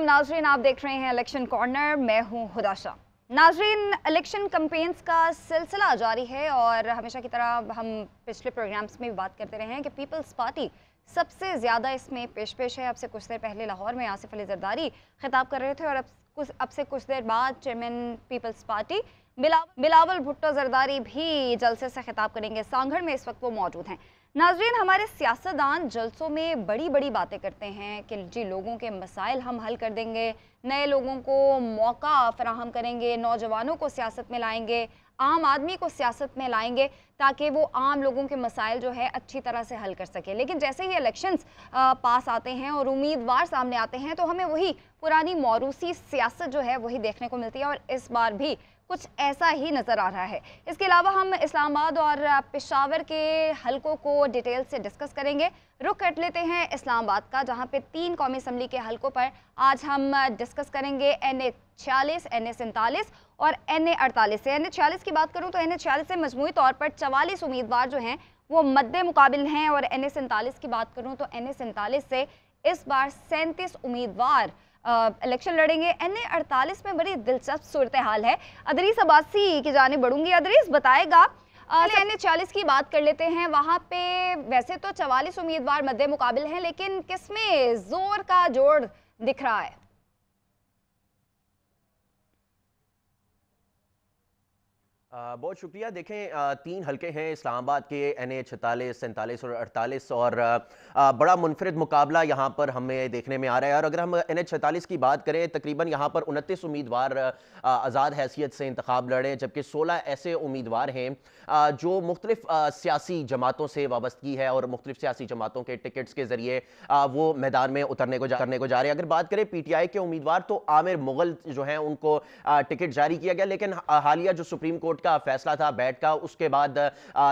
नाजरीन, आप देख रहे हैं इलेक्शन कॉर्नर। मैं हूं हुदा शाह। नाजरीन, इलेक्शन कैंपेन्स का सिलसिला जारी है और हमेशा की तरह हम पिछले प्रोग्राम्स में भी बात करते रहे हैं कि पीपल्स पार्टी सबसे ज़्यादा इसमें पेश है। अब से कुछ देर पहले लाहौर में आसिफ अली जरदारी खिताब कर रहे थे और अब से कुछ देर बाद chairman people's party Bilawal Bhutto Zardari भी जलसे से खिताब करेंगे। सांगड़ में इस वक्त वो मौजूद हैं। नाजरीन, हमारे सियासतदान जलसों में बड़ी बड़ी बातें करते हैं कि जी लोगों के मसाइल हम हल कर देंगे, नए लोगों को मौका फराहम करेंगे, नौजवानों को सियासत में लाएंगे, आम आदमी को सियासत में लाएंगे ताकि वो आम लोगों के मसाइल जो है अच्छी तरह से हल कर सके। लेकिन जैसे ही इलेक्शंस पास आते हैं और उम्मीदवार सामने आते हैं तो हमें वही पुरानी मौरूसी सियासत जो है वही देखने को मिलती है और इस बार भी कुछ ऐसा ही नज़र आ रहा है। इसके अलावा हम इस्लामाबाद और पेशावर के हलकों को डिटेल से डिस्कस करेंगे। रुख कर लेते हैं इस्लामाबाद का, जहां पे 3 कौमी असम्बली के हलकों पर आज हम डिस्कस करेंगे। NA 46, NA 47 और NA 48 से। NA 46 की बात करूं तो NA 46 से मजमूई तौर पर 44 उम्मीदवार जो हैं वो मद्दे मुकाबिल हैं और NA 47 की बात करूं तो NA 47 से इस बार 37 उम्मीदवार इलेक्शन लड़ेंगे। NA 48 में बड़ी दिलचस्प सूरत हाल है। अदरीस अब्बासी की जानिब बढ़ूंगी। अदरीस बताएगा, NA 40 की बात कर लेते हैं। वहाँ पे वैसे तो 44 उम्मीदवार मद्दे मुकाबिल हैं, लेकिन किसमें जोर का जोड़ दिख रहा है? बहुत शुक्रिया। देखें, 3 हलके हैं इस्लामाबाद के, NA 46, 47 और 48 और बड़ा मुनफरिद मुकाबला यहाँ पर हमें देखने में आ रहा है। और अगर हम NA 46 की बात करें, तकरीबन यहाँ पर 29 उम्मीदवार आज़ाद हैसियत से इंतखाब लड़े, जबकि 16 ऐसे उम्मीदवार हैं जो मुख्तलिफ सियासी जमातों से वाबस्तगी है और मुख्तलिफ सियासी जमातों के टिकट्स के ज़रिए वो मैदान में उतरने को जा रहे हैं। अगर बात करें PTI के उम्मीदवार, तो आमिर मुगल जो हैं उनको टिकट जारी किया गया, लेकिन हालिया जो सुप्रीम कोर्ट का फैसला था बैठ का, उसके बाद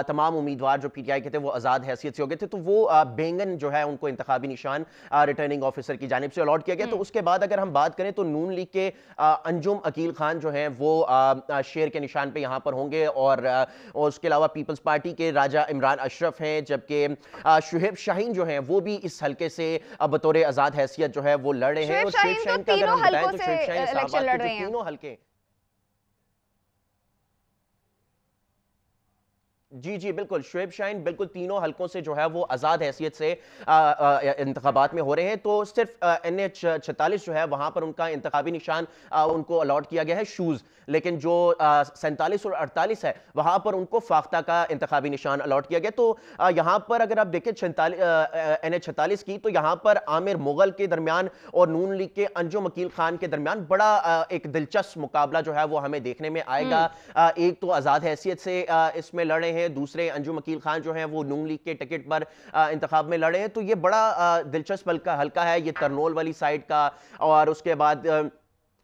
तमाम उम्मीदवार जो PTI के थे वो आज़ाद हैसियत से हो गए थे, तो वो बेंगन जो है उनको इंतखाबी निशान रिटर्निंग ऑफिसर की जानिब से अलॉट किया गया। तो उसके बाद अगर हम बात करें तो नून लीग के अंजुम अकील खान जो हैं वो शेर के निशान पे यहाँ पर होंगे और उसके अलावा पीपल्स पार्टी के राजा इमरान अशरफ हैं, जबकि शुहेब शाहीन जो हैं वो भी इस हल्के से बतौर आज़ाद हैसियत जो है वो लड़ रहे हैं। और शुहेब शाहीन का अगर हम बताएं तो शुहेब शाहीन इस्लामाबाद के जो 3 हल्के, जी बिल्कुल, शुएब शाहीन बिल्कुल 3 हलकों से जो है वो आज़ाद हैसियत से इंतखाबात में हो रहे हैं। तो सिर्फ NA 46 जो है वहाँ पर उनका इंतखाबी निशान उनको अलॉट किया गया है शूज़, लेकिन जो 47 और 48 है वहाँ पर उनको फाख्ता का इंतखाबी निशान अलॉट किया गया। तो यहाँ पर अगर आप देखें NA 46 की, तो यहाँ पर आमिर मुगल के दरमियान और नून लीग के अंजुम अकील खान के दरमियान बड़ा एक दिलचस्प मुकाबला जो है वो हमें देखने में आएगा। एक तो आज़ाद हैसियत से इसमें लड़ रहे हैं, दूसरे अंजुम अकील खान जो हैं वो नून लीग के टिकट पर इंतखाब में लड़े हैं। तो ये बड़ा दिलचस्प हल्का है, ये तरनोल वाली साइड का और उसके बाद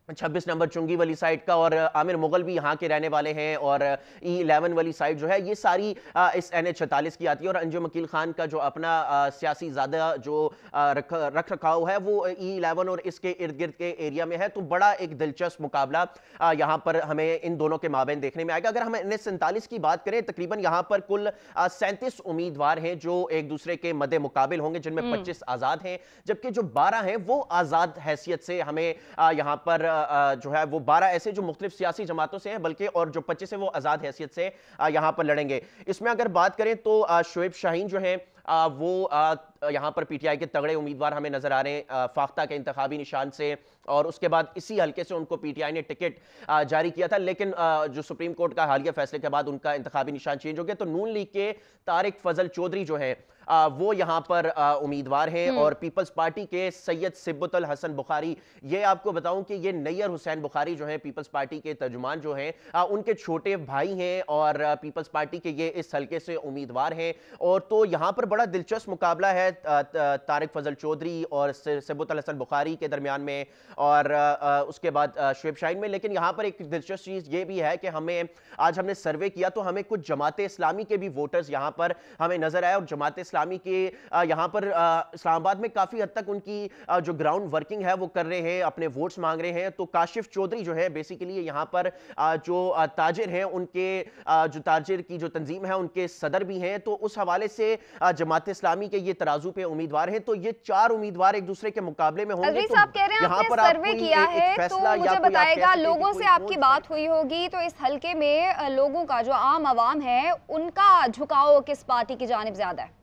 26 नंबर चुंगी वाली साइड का, और आमिर मुगल भी यहाँ के रहने वाले हैं, और E11 वाली साइड जो है ये सारी इस NA 46 की आती है। और अंजुम अकील खान का जो अपना सियासी ज़्यादा जो रख रखाव है वो E11 और इसके इर्द गिर्द के एरिया में है। तो बड़ा एक दिलचस्प मुकाबला यहाँ पर हमें इन दोनों के माबैन देखने में आएगा। अगर हम NA 47 की बात करें, तकरीबन यहाँ पर कुल 37 उम्मीदवार हैं जो एक दूसरे के मद्दे मुकाबिल होंगे, जिनमें 25 आज़ाद हैं, जबकि जो 12 हैं वो आज़ाद हैसियत से हमें यहाँ पर जो है वो 12 ऐसे जो मुख्तलिफ सियासी जमातों से हैं, बल्कि और जो 25 है वो आज़ाद हैसियत से यहाँ पर लड़ेंगे। इसमें अगर बात करें तो शुएब शाहीन जो हैं वो यहाँ पर PTI के तगड़े उम्मीदवार हमें नजर आ रहे हैं फाख्ता के इंतखाबी निशान से, और उसके बाद इसी हल्के से उनको PTI ने टिकट जारी किया था, लेकिन जो सुप्रीम कोर्ट का हालिया फैसले के बाद उनका इंतखाबी निशान चेंज हो गया। तो नून लीग के तारिक फजल चौधरी जो है वो यहाँ पर उम्मीदवार हैं, और पीपल्स पार्टी के सैयद सिब्बतुल हसन बुखारी, ये आपको बताऊं कि ये नैयर हुसैन बुखारी जो है पीपल्स पार्टी के तर्जुमान जो हैं उनके छोटे भाई हैं और पीपल्स पार्टी के ये इस हल्के से उम्मीदवार हैं। और तो यहाँ पर बड़ा दिलचस्प मुकाबला है तारिक फजल चौधरी और सिब्बतुल हसन बुखारी के दरमियान में, और उसके बाद शुएब शाहीन में। लेकिन यहाँ पर एक दिलचस्प चीज़ ये भी है कि आज हमने सर्वे किया तो हमें कुछ जमात इस्लामी के भी वोटर्स यहाँ पर हमें नजर आए, और जमात इस्लामी के यहाँ पर इस्लामाबाद में काफ़ी हद तक उनकी जो ग्राउंड वर्किंग है वो कर रहे हैं, अपने वोट्स मांग रहे हैं। तो काशिफ चौधरी जो है बेसिकली यहाँ पर जो ताजिर हैं उनके जो ताजिर की जो तंजीम है उनके सदर भी हैं। तो उस हवाले से जमात इस्लामी के ये तराजू तराजू पे उम्मीदवार हैं, तो ये 4 उम्मीदवार एक दूसरे के मुकाबले में होंगे। तो आप कह रहे हैं आपने सर्वे किया है, तो मुझे बताएगा, लोगों से आपकी बात हुई होगी, तो इस हलके में लोगों का, जो आम आवाम है, उनका झुकाव किस पार्टी की जानिब ज्यादा है?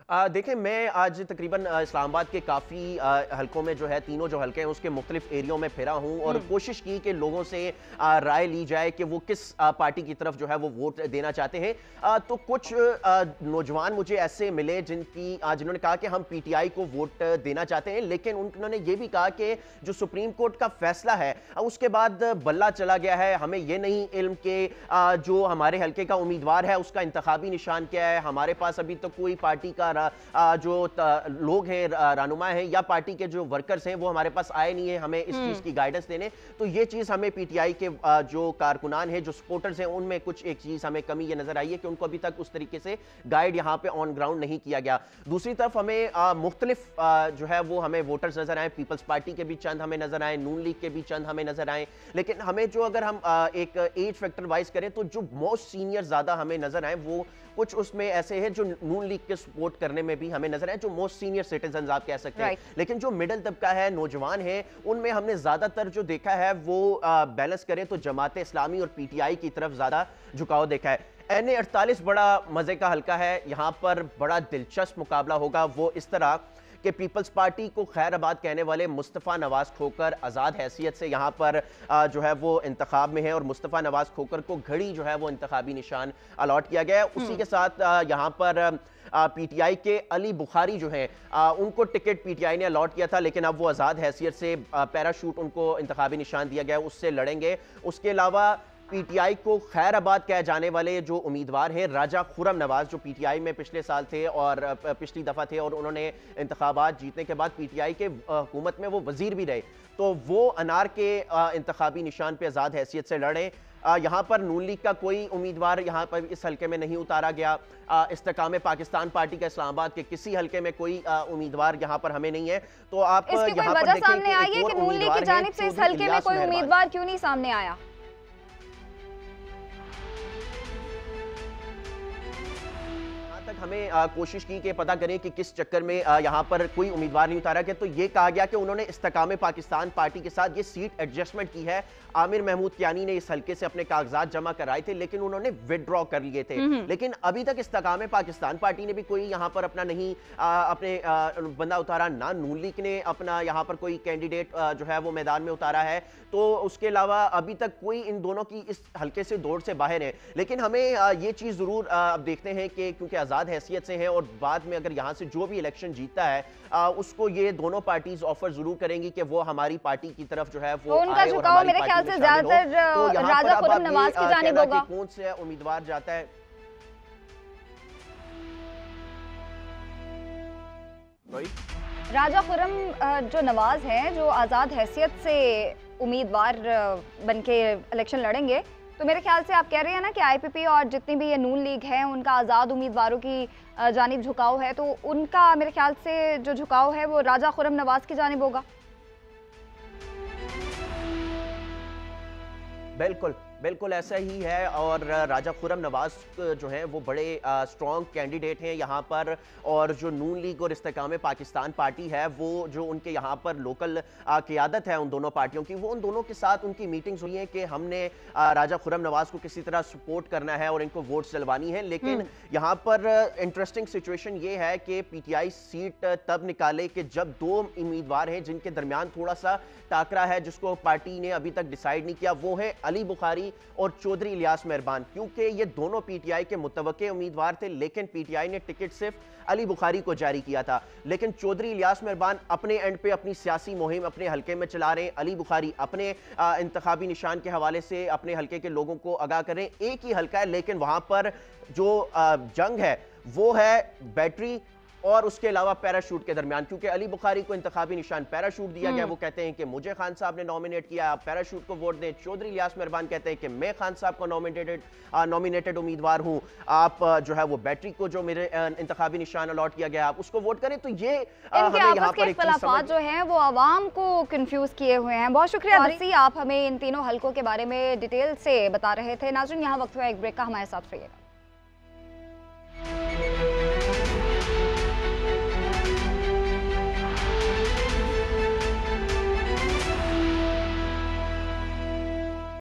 देखिए, मैं आज तकरीबन इस्लामाबाद के काफ़ी हलकों में जो है, तीनों जो हलके हैं उसके मुख्तलिफ एरियो में फिरा हूँ और कोशिश की कि लोगों से राय ली जाए कि वो किस पार्टी की तरफ जो है वो वोट देना चाहते हैं। तो कुछ नौजवान मुझे ऐसे मिले जिन्होंने कहा कि हम पीटीआई को वोट देना चाहते हैं, लेकिन उन्होंने ये भी कहा कि जो सुप्रीम कोर्ट का फैसला है उसके बाद बल्ला चला गया है, हमें ये नहीं इल्म के जो हमारे हलके का उम्मीदवार है उसका इंतखाबी निशान क्या है, हमारे पास अभी तक कोई पार्टी का जो लोग हैं, रहनुमा हैं या पार्टी के जो वर्कर्स हैं वो हमारे पास आए नहीं है हमें इस चीज की गाइडेंस देने। तो ये चीज हमें पीटीआई के जो कारकुनान हैं, जो सपोर्टर्स हैं, उनमें कुछ एक चीज हमें कमी ये नजर आई है कि उनको अभी तक उस तरीके से गाइड यहाँ पे ऑन ग्राउंड नहीं किया गया। दूसरी तरफ हमें मुख्तलिफ जो है वो हमें वोटर्स नजर आए, पीपल्स पार्टी के भी चंद हमें नजर आए, नून लीग के भी चंद हमें नजर आए, लेकिन हमें जो अगर हम एक एज फैक्टर वाइज करें तो जो मोस्ट सीनियर ज्यादा हमें नजर आए वो कुछ उसमें ऐसे हैं जो नून लीग के सपोर्ट करने में भी हमें नजर आए, जो मोस्ट सीनियर सिटीजन आप कह सकते हैं। लेकिन जो मिडिल तबका है, नौजवान है, उनमें हमने ज्यादातर जो देखा है वो बैलेंस करें तो जमात इस्लामी और पीटीआई की तरफ ज्यादा झुकाव देखा है। NA-48 बड़ा मजे का हल्का है, यहाँ पर बड़ा दिलचस्प मुकाबला होगा। वो इस तरह कि पीपल्स पार्टी को खैराबाद कहने वाले मुस्तफ़ा नवाज खोकर आज़ाद हैसियत से यहाँ पर जो है वो इंतखाब में है और मुस्तफ़ा नवाज खोकर को घड़ी जो है वो इंतखाबी निशान अलॉट किया गया है। उसी के साथ यहाँ पर पीटीआई के अली बुखारी जो हैं उनको टिकट पीटीआई ने अलॉट किया था, लेकिन अब वो आज़ाद हैसियत से पैराशूट उनको इंतखाबी निशान दिया गया, उससे लड़ेंगे। उसके अलावा पीटीआई को खैराबाद कहे जाने वाले जो उम्मीदवार हैं राजा खुरम नवाज, जो पीटीआई में पिछले साल थे और पिछली दफ़ा थे और उन्होंने इंतखाबात जीतने के बाद पीटीआई के हुकूमत में वो वजीर भी रहे, तो वो अनार के इंतखाबी निशान पे आज़ाद हैसियत से लड़े। यहाँ पर नून लीग का कोई उम्मीदवार यहाँ पर इस हलके में नहीं उतारा गया। इस्तेकाम पाकिस्तान पार्टी का इस्लामाबाद के किसी हलके में कोई उम्मीदवार यहाँ पर हमें नहीं है। तो आप यहाँ पर देखें सामने आई है कि नून लीग की जानिब से इस हलके में कोई उम्मीदवार क्यों नहीं सामने आया? तक हमें कोशिश की कि पता करें कि किस चक्कर में यहाँ पर कोई उम्मीदवार नहीं उतारा गया, तो ये कहा गया कि उन्होंने इस्तेकाम पाकिस्तान पार्टी के साथ ये सीट एडजस्टमेंट की है। आमिर महमूद कियानी ने इस हलके से अपने कागजात जमा कराए थे, लेकिन उन्होंने विदड्रॉ कर लिए थे। लेकिन अभी तक इस्तेकाम पाकिस्तान पार्टी ने भी कोई यहाँ पर अपना नहीं अपने बंदा उतारा, ना नून लीग ने अपना यहाँ पर कोई कैंडिडेट जो है वो मैदान में उतारा है। तो उसके अलावा अभी तक कोई इन दोनों की इस हलके से दौड़ से बाहर है। लेकिन हमें ये चीज़ ज़रूर अब देखते हैं कि क्योंकि आज़ाद हैसियत से है और बाद में अगर यहाँ से जो भी इलेक्शन जीतता है उसको ये दोनों पार्टीज ऑफर जरूर करेंगी कि वो हमारी पार्टी की तरफ जो है वो उनका झुकाव मेरे ख्याल से ज्यादातर राजा खुरम नवाज की जानिब होगा। कौन से उम्मीदवार जाता है? राजा खुरम जो नवाज हैं, जो आज़ाद हैसियत से उम्मीदवार बनके इलेक्शन लड़ेंगे, तो मेरे ख्याल से आप कह रहे हैं ना कि आईपीपी और जितनी भी ये नून लीग है उनका आज़ाद उम्मीदवारों की जानिब झुकाव है, तो उनका मेरे ख्याल से जो झुकाव है वो राजा खुरम नवाज की जानिब होगा। बिल्कुल बिल्कुल ऐसा ही है और राजा खुरम नवाज जो हैं वो बड़े स्ट्रॉन्ग कैंडिडेट हैं यहाँ पर, और जो नून लीग और इस्तेकाम पाकिस्तान पार्टी है वो जो उनके यहाँ पर लोकल क़ियादत है उन दोनों पार्टियों की, वो उन दोनों के साथ उनकी मीटिंग्स हुई हैं कि हमने राजा खुरम नवाज को किसी तरह सपोर्ट करना है और इनको वोट्स दिलवानी है। लेकिन यहाँ पर इंटरेस्टिंग सिचुएशन ये है कि पीटीआई सीट तब निकाले कि जब दो उम्मीदवार हैं जिनके दरमियान थोड़ा सा टाकरा है, जिसको पार्टी ने अभी तक डिसाइड नहीं किया, वो है अली बुखारी और चौधरी इलियास मेहरबान। क्योंकि ये दोनों पीटीआई के मुतवक्के उम्मीदवार थे, लेकिन पीटीआई ने टिकट सिर्फ अली बुखारी को जारी किया था, लेकिन चौधरी इलियास मेहरबान अपने एंड पे अपनी सियासी मुहिम अपने हलके में चला रहे हैं। अली बुखारी अपने इंतखाबी निशान के हवाले से अपने हलके के लोगों को आगाह करें। एक ही हलका है, लेकिन वहां पर जो जंग है वो है बैटरी और उसके अलावा पैराशूट के दरमियान, क्योंकि अली बुखारी को इंतखाबी निशान पैराशूट दिया गया। वो कहते हैं कि मुझे खान साहब ने नॉमिनेट किया, आप पैराशूट को वोट दें। चौधरी इलियास मेहरबान कहते हैं कि मैं खान साहब को नॉमिनेटेड उम्मीदवार हूं, आप जो है वो बैटरी को जो मेरे इंतखाबी निशान अलॉट किया गया आप उसको वोट करें। तो ये हमें यहाँ पर इख्तिलाफात जो हैं वो आवाम को कंफ्यूज किए हुए हैं। बहुत शुक्रिया दसी, आप हमें इन तीनों हलकों के बारे में डिटेल से बता रहे थे। नाज़रीन, यहाँ वक्त हुआ एक ब्रेक का, हमारे साथ रहिएगा।